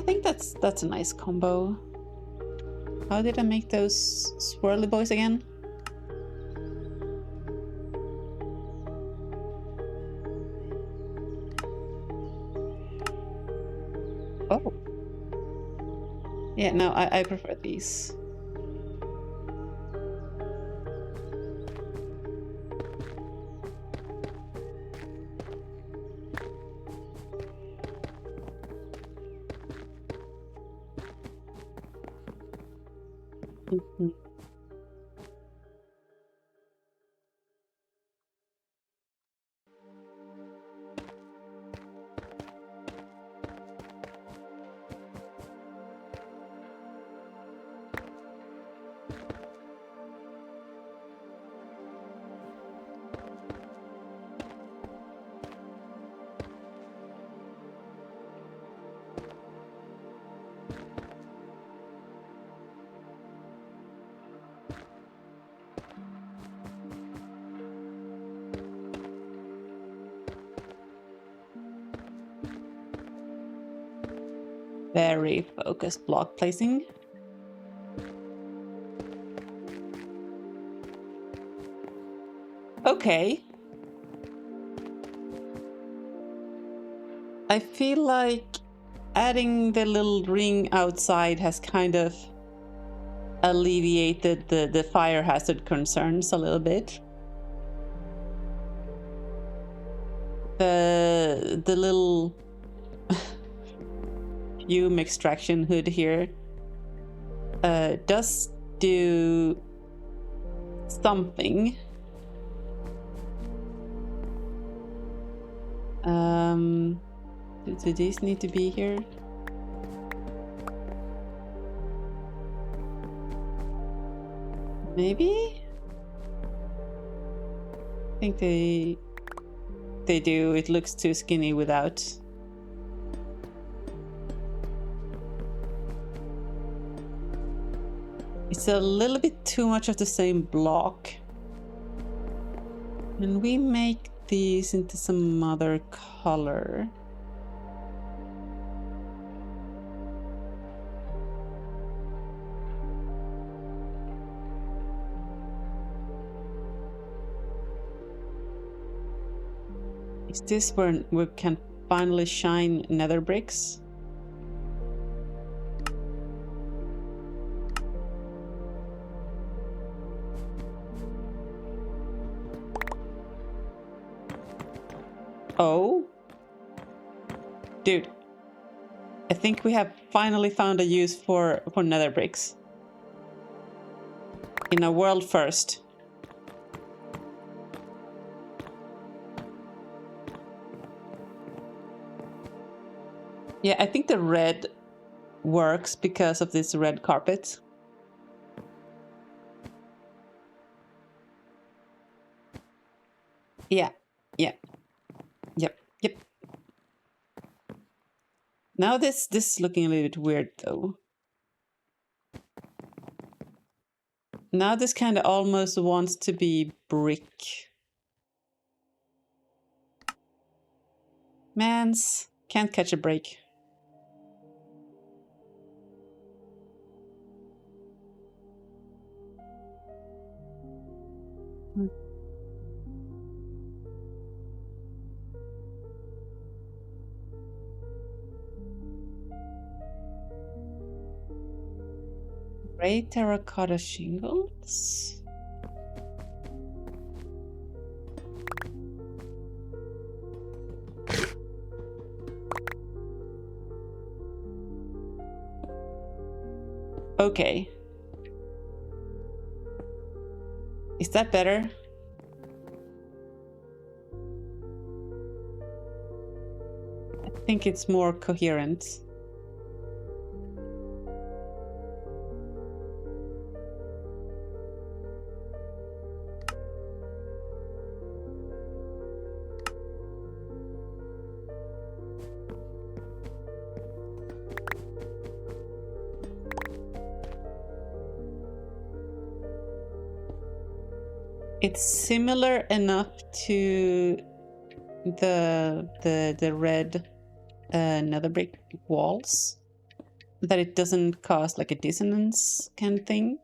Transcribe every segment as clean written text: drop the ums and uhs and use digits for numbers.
think that's a nice combo. How did I make those swirly boys again? Oh. Yeah, no, I prefer these. Mm-hmm. Very focused block placing. Okay. I feel like adding the little ring outside has kind of alleviated the fire hazard concerns a little bit. The little fume extraction hood here does do something. Do these need to be here? Maybe? I think they do. It looks too skinny without. It's a little bit too much of the same block. Can we make these into some other color? Is this where we can finally shine nether bricks? Oh, dude, I think we have finally found a use for nether bricks in a world first. Yeah, I think the red works because of this red carpet. Yeah, yeah. Yep. Now this is looking a little bit weird though. Now this kind of almost wants to be brick. Mans, can't catch a break. Gray terracotta shingles. Okay. Is that better? I think it's more coherent. It's similar enough to the red nether brick walls that it doesn't cause like a dissonance kind of thing.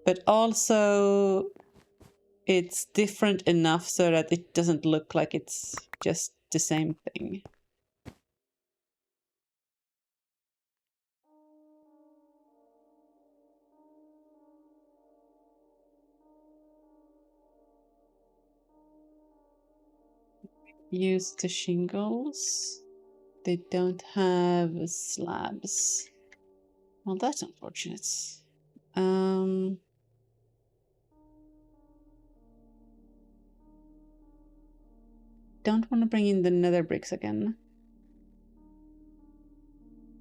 But also it's different enough so that it doesn't look like it's just the same thing. Use the shingles. They don't have slabs. Well, that's unfortunate. Don't want to bring in the nether bricks again.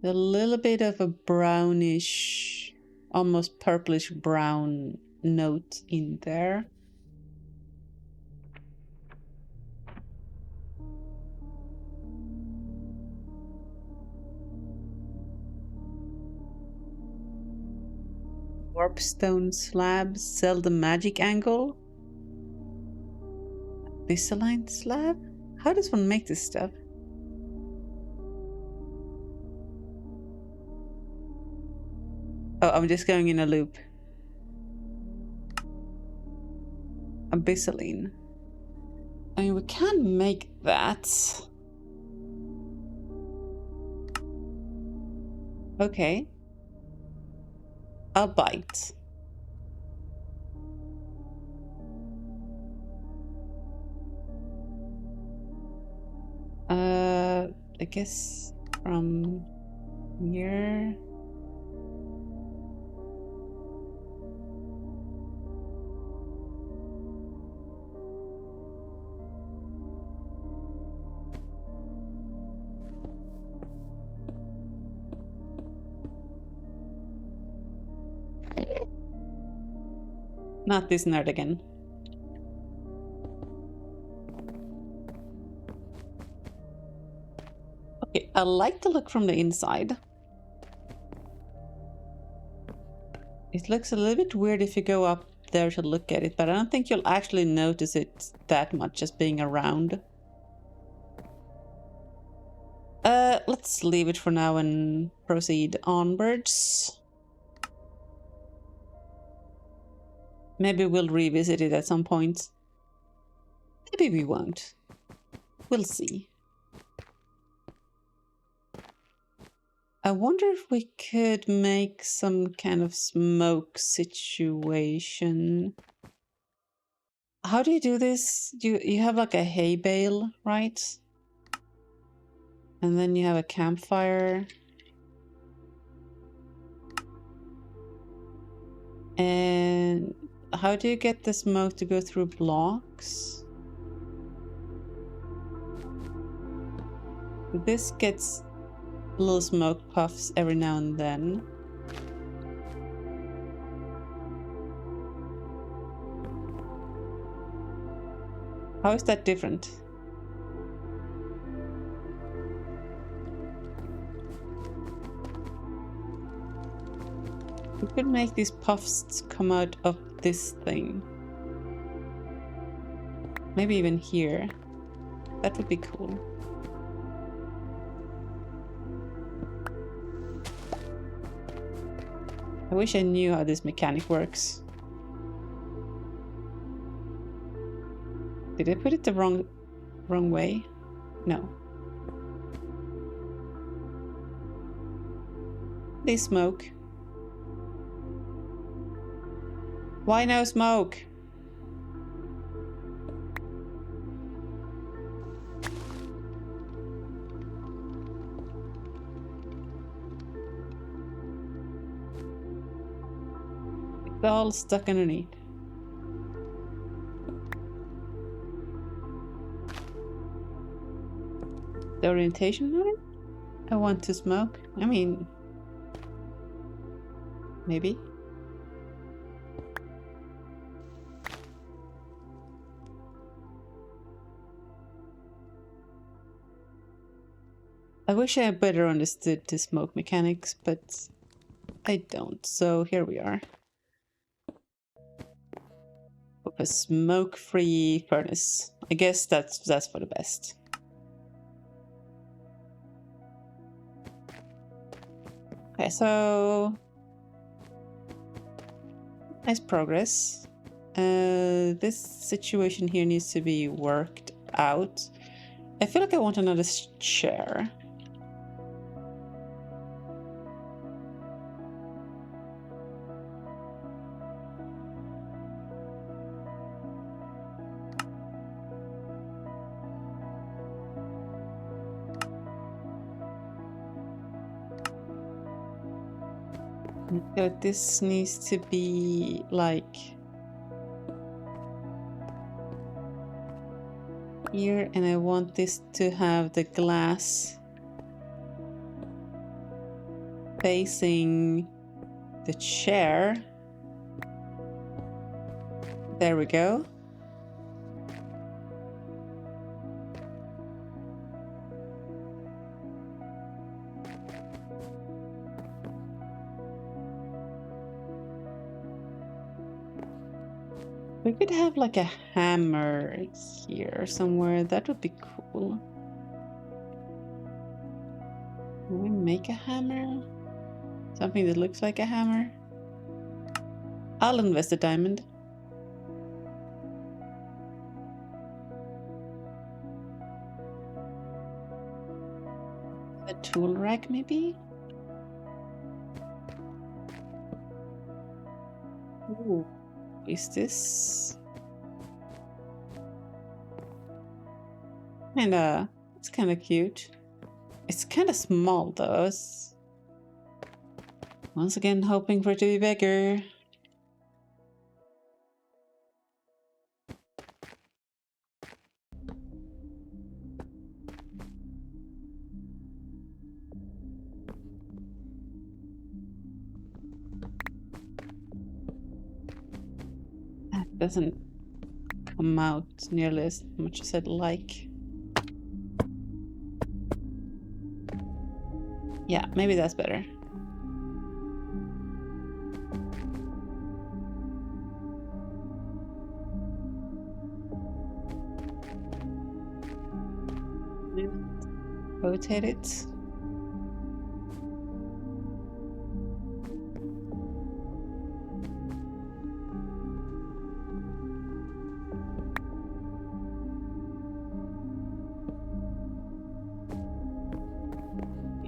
A little bit of a brownish, almost purplish brown note in there. Warpstone slabs, sell the magic angle. Misaligned slab? How does one make this stuff? Oh, I'm just going in a loop. Abyssaline. I mean, we can make that. Okay. I'll bite. I guess from here. Not this nerd again. Okay, I like the look from the inside. It looks a little bit weird if you go up there to look at it, but I don't think you'll actually notice it that much just being around. Let's leave it for now and proceed onwards. Maybe we'll revisit it at some point. Maybe we won't. We'll see. I wonder if we could make some kind of smoke situation. How do you do this? You have like a hay bale, right? And then you have a campfire. And how do you get the smoke to go through blocks? This gets little smoke puffs every now and then. How is that different? We could make these puffs come out of this thing. Maybe even here. That would be cool. I wish I knew how this mechanic works. Did I put it the wrong way? No. Please smoke. Why no smoke? It's all stuck underneath. The orientation on it? I want to smoke. I mean, maybe. I wish I better understood the smoke mechanics, but I don't. So here we are. With a smoke-free furnace. I guess that's for the best. Okay, so nice progress. This situation here needs to be worked out. I feel like I want another chair. So this needs to be like here, and I want this to have the glass facing the chair. There we go. We could have like a hammer here somewhere. That would be cool. Can we make a hammer? Something that looks like a hammer? I'll invest a diamond. A tool rack, maybe? Ooh. Is this? It's kinda cute. It's kinda small though. Once again hoping for it to be bigger. That doesn't come out nearly as much as I'd like. Yeah, maybe that's better. Rotate it.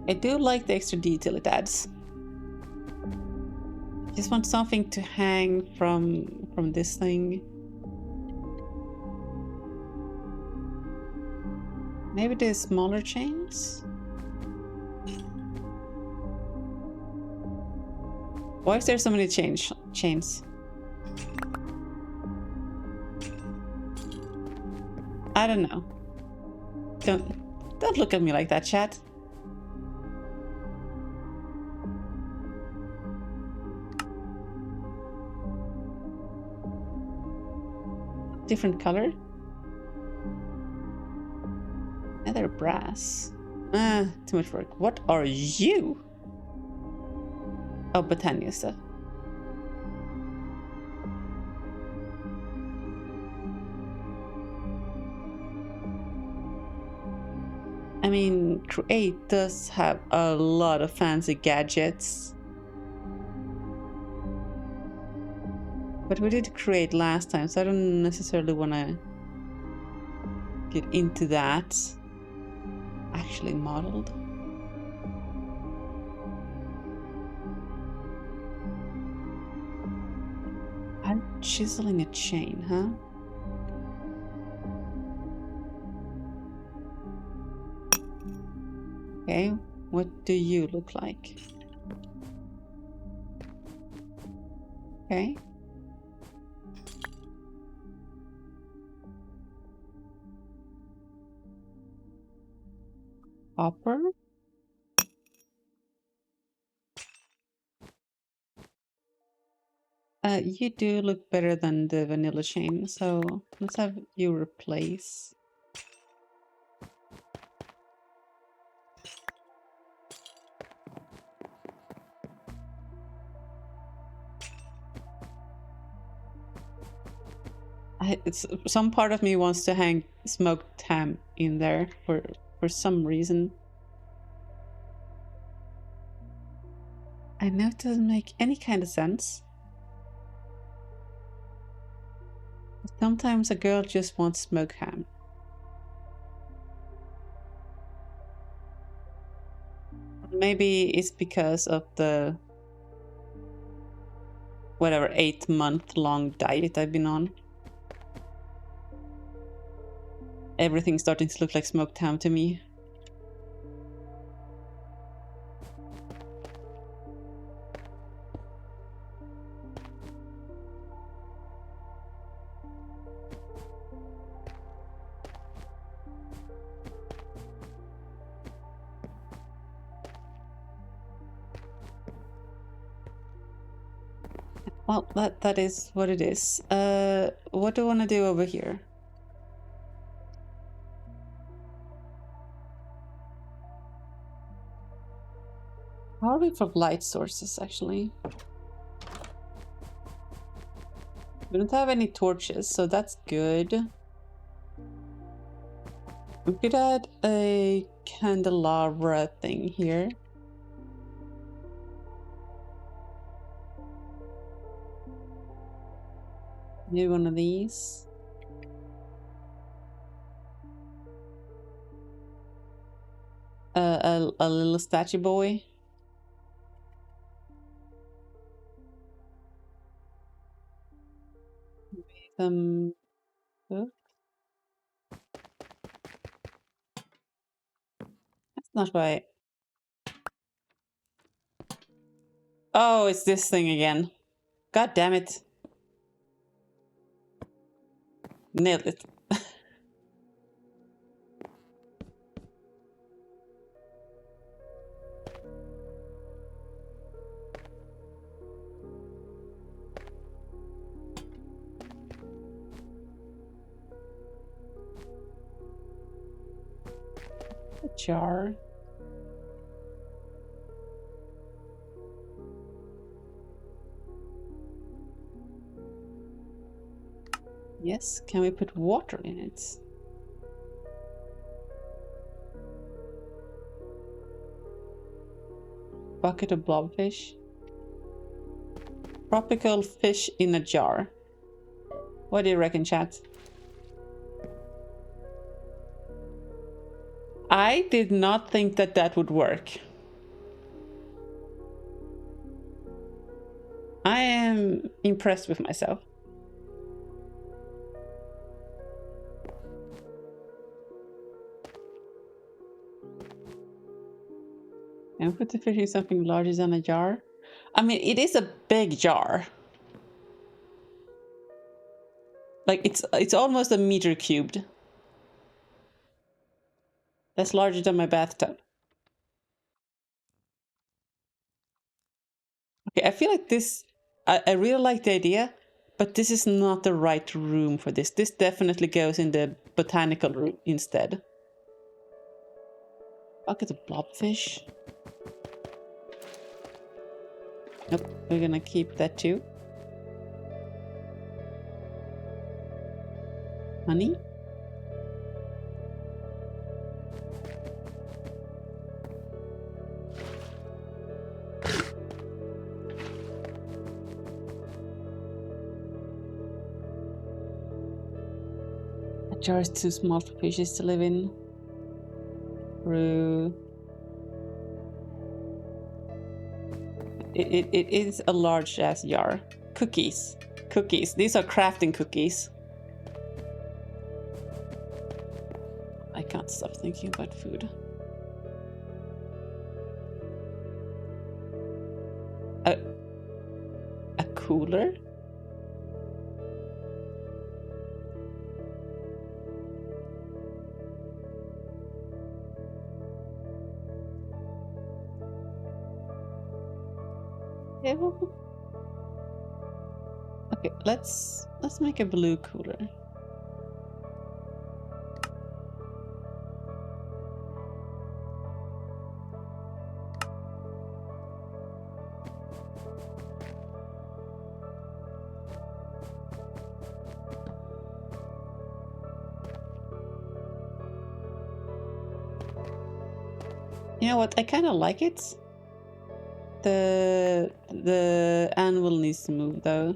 I do like the extra detail it adds. Just want something to hang from this thing. Maybe the smaller chains? Why is there so many chains? I don't know. Don't look at me like that, chat. Different color? Another brass. Too much work. What are you? Oh, Botania stuff. I mean, Create does have a lot of fancy gadgets. But we did Create last time, so I don't necessarily want to get into that. Actually modeled. I'm chiseling a chain, huh? Okay, what do you look like? Okay. Copper. You do look better than the vanilla chain, so let's have you replace. Some part of me wants to hang smoked ham in there for some reason. I know it doesn't make any kind of sense. Sometimes a girl just wants smoked ham. Maybe it's because of the whatever 8-month-long diet I've been on. Everything's starting to look like smoked ham to me. Well, that is what it is. What do I want to do over here? How are we for light sources, actually? We don't have any torches, so that's good. We could add a candelabra thing here. Maybe one of these. A little statue boy. Some... Oh. That's not right. Oh, it's this thing again. God damn it. Nailed it. A jar. Yes, can we put water in it? Bucket of blobfish. Tropical fish in a jar. What do you reckon, chat? I did not think that that would work. I am impressed with myself. And put the fish in something larger than a jar. I mean, it is a big jar. Like, it's almost a meter cubed. That's larger than my bathtub. Okay, I feel like this... I really like the idea, but this is not the right room for this. This definitely goes in the botanical room instead. Bucket of blobfish. Nope, we're gonna keep that too. Honey? That jar is too small for fishes to live in. True. It is a large ass jar. Cookies. Cookies. These are crafting cookies. I can't stop thinking about food. A cooler? Okay, let's make a blue cooler. You know what? I kind of like it. the anvil needs to move though.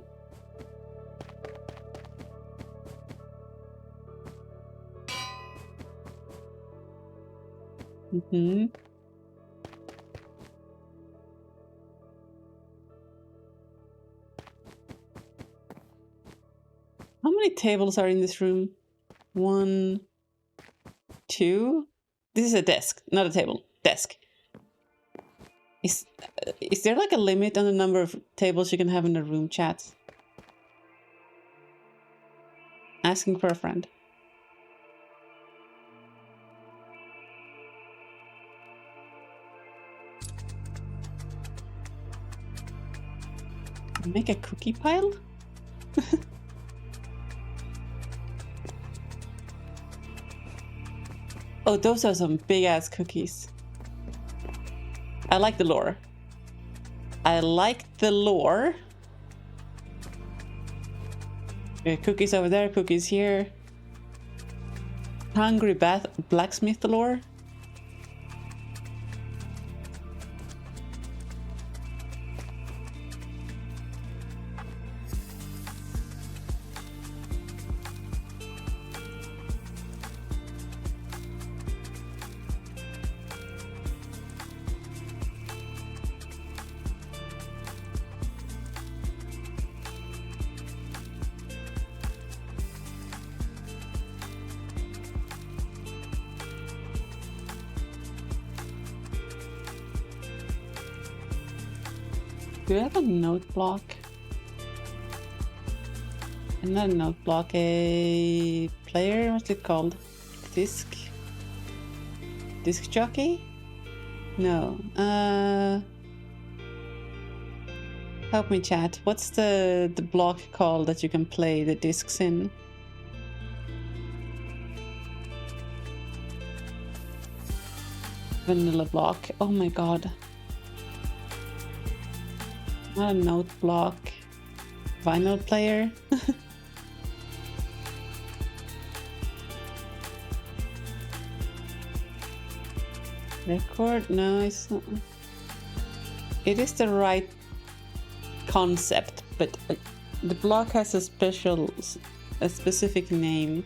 Mm-hmm. How many tables are in this room? 1, 2. This is a desk, not a table. Desk. Is there like a limit on the number of tables you can have in a room, chat? Asking for a friend. Make a cookie pile? Oh, those are some big ass cookies. I like the lore. I like the lore. Cookies over there, cookies here. Hungry blacksmith lore. Do I have a note block? Not a note block, a player, what's it called? Disc? Disc jockey? No. Help me chat. What's the block called that you can play the discs in? Vanilla block. Oh my god. Not a note block. Vinyl player. Record? No, it's not. It is the right concept, but the block has a specific name.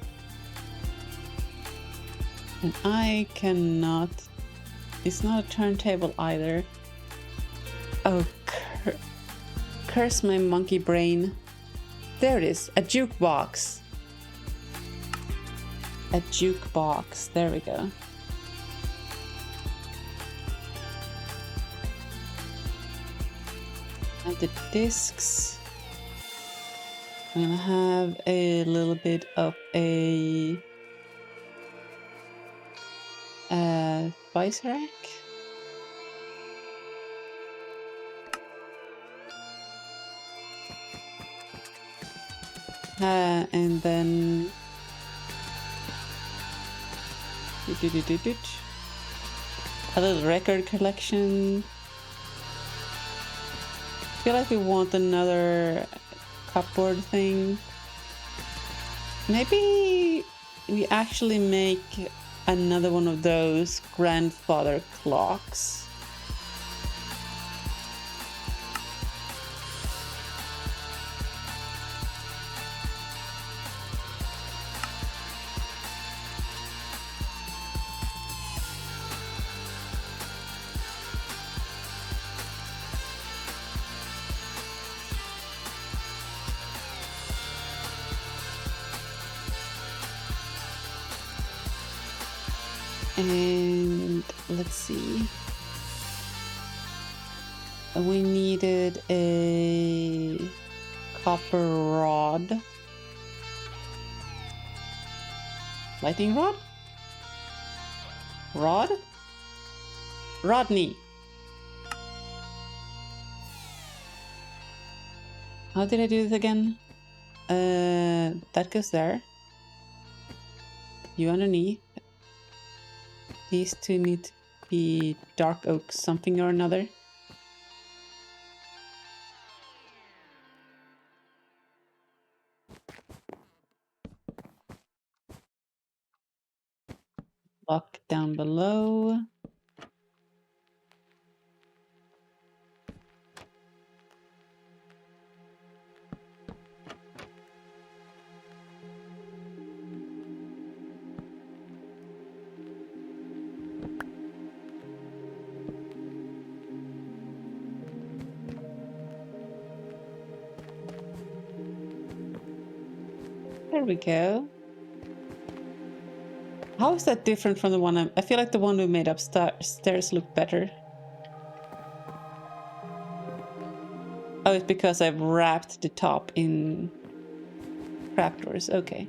And I cannot. It's not a turntable either. Oh, curse my monkey brain. There it is, a jukebox. A jukebox, there we go. And the discs. I'm gonna have a little bit of a spice rack. And then a little record collection. I feel like we want another cupboard thing. Maybe we actually make another one of those grandfather clocks. And let's see. We needed a copper rod. Lightning rod? Rod? Rodney. How did I do this again? That goes there. You underneath. These two need to be dark oak something or another. Block down below. There we go. How is that different from the one I feel like the one we made upstairs looked better. Oh, it's because I've wrapped the top in trapdoors. Okay.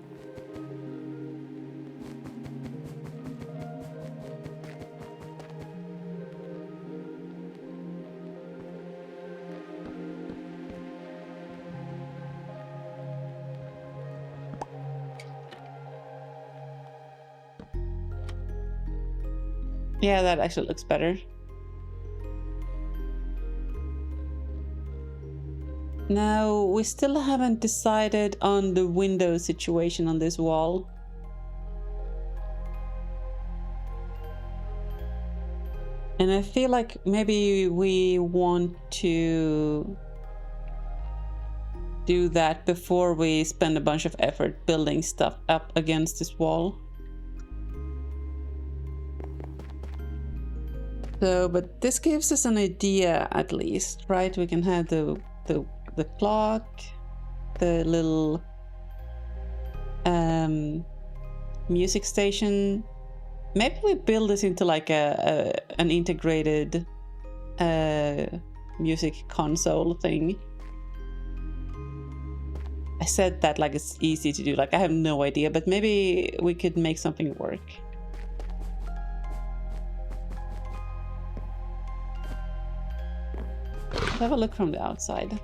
Yeah, that actually looks better. Now, we still haven't decided on the window situation on this wall. And I feel like maybe we want to do that before we spend a bunch of effort building stuff up against this wall. So, but this gives us an idea at least, right? We can have the clock, the little music station. Maybe we build this into like an integrated music console thing. I said that like it's easy to do, like I have no idea, but maybe we could make something work. Let's have a look from the outside.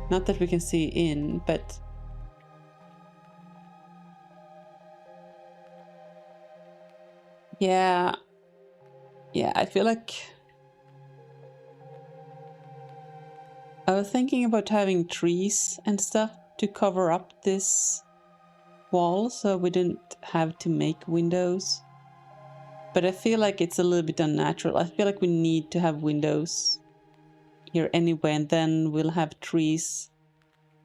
Not that we can see in, but yeah, I feel like I was thinking about having trees and stuff to cover up this wall so we didn't have to make windows. But I feel like it's a little bit unnatural. I feel like we need to have windows here anyway, and then we'll have trees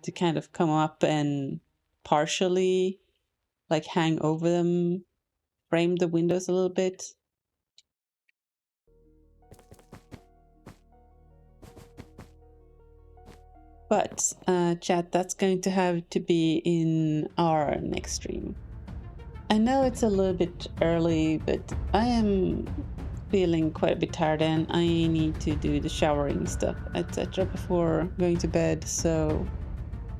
to kind of come up and partially like hang over them, frame the windows a little bit. But chat, that's going to have to be in our next stream. I know it's a little bit early, but I am feeling quite a bit tired and I need to do the showering stuff, etc. before going to bed, so,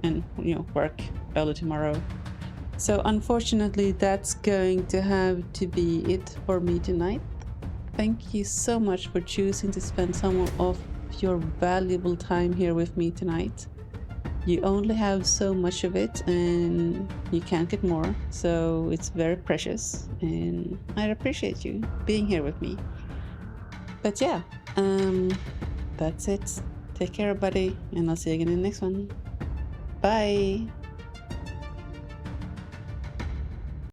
and you know, work early tomorrow. So unfortunately that's going to have to be it for me tonight. Thank you so much for choosing to spend some of your valuable time here with me tonight. You only have so much of it and you can't get more, so it's very precious and I appreciate you being here with me. But yeah, that's it. Take care everybody and I'll see you again in the next one. Bye!